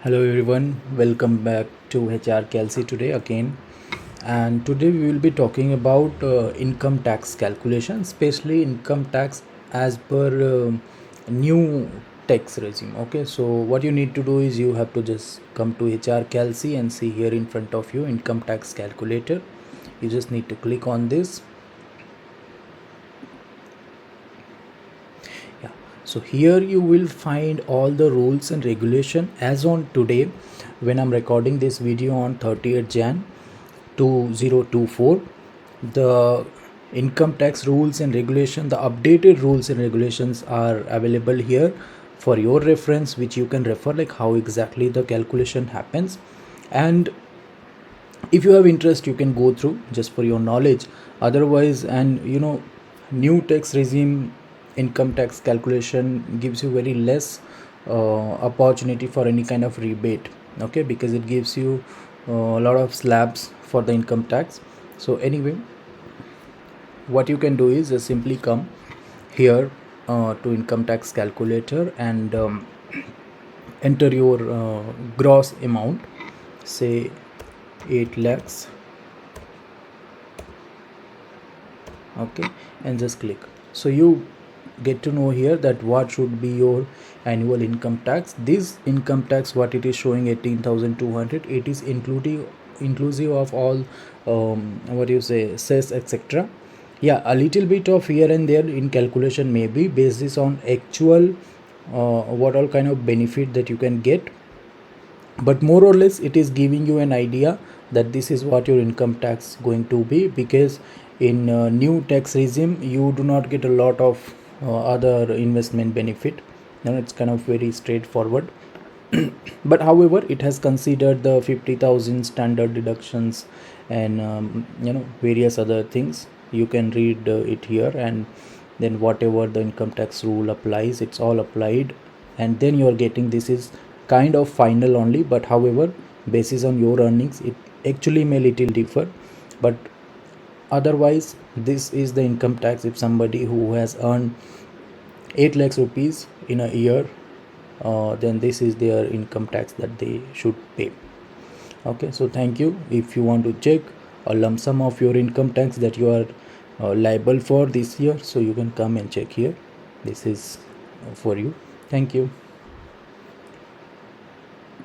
Hello everyone, welcome back to HR Calcy today again. And today we will be talking about income tax calculation, especially income tax as per new tax regime. Okay, so what you need to do is you have to just come to HR Calcy and see here in front of you income tax calculator. You just need to click on this. Yeah, so here you will find all the rules and regulation as on today when I'm recording this video on 30th Jan 2024. The income tax rules and regulation, the updated rules and regulations are available here for your reference, which you can refer like how exactly the calculation happens. And if you have interest, you can go through just for your knowledge. Otherwise, and new tax regime income tax calculation gives you very less opportunity for any kind of rebate. Okay, because it gives you a lot of slabs for the income tax. So anyway, what you can do is just simply come here to income tax calculator and enter your gross amount, say 8 lakhs. Okay, and just click. So you get to know here that what should be your annual income tax. This income tax, what it is showing 18,200, it is inclusive of all what you say cess, etc. Yeah, a little bit of here and there in calculation may be based on actual what all kind of benefit that you can get, but more or less it is giving you an idea that this is what your income tax going to be, because in new tax regime you do not get a lot of other investment benefit. It's kind of very straightforward. But however, it has considered the 50,000 standard deductions and various other things. You can read it here, and then whatever the income tax rule applies, it's all applied, and then you are getting this is kind of final only. But however, basis on your earnings, it actually may little differ, but otherwise this is the income tax if somebody who has earned 8 lakhs rupees in a year, then this is their income tax that they should pay. Okay, so thank you. If you want to check a lump sum of your income tax that you are liable for this year, so you can come and check here. This is for you. Thank you.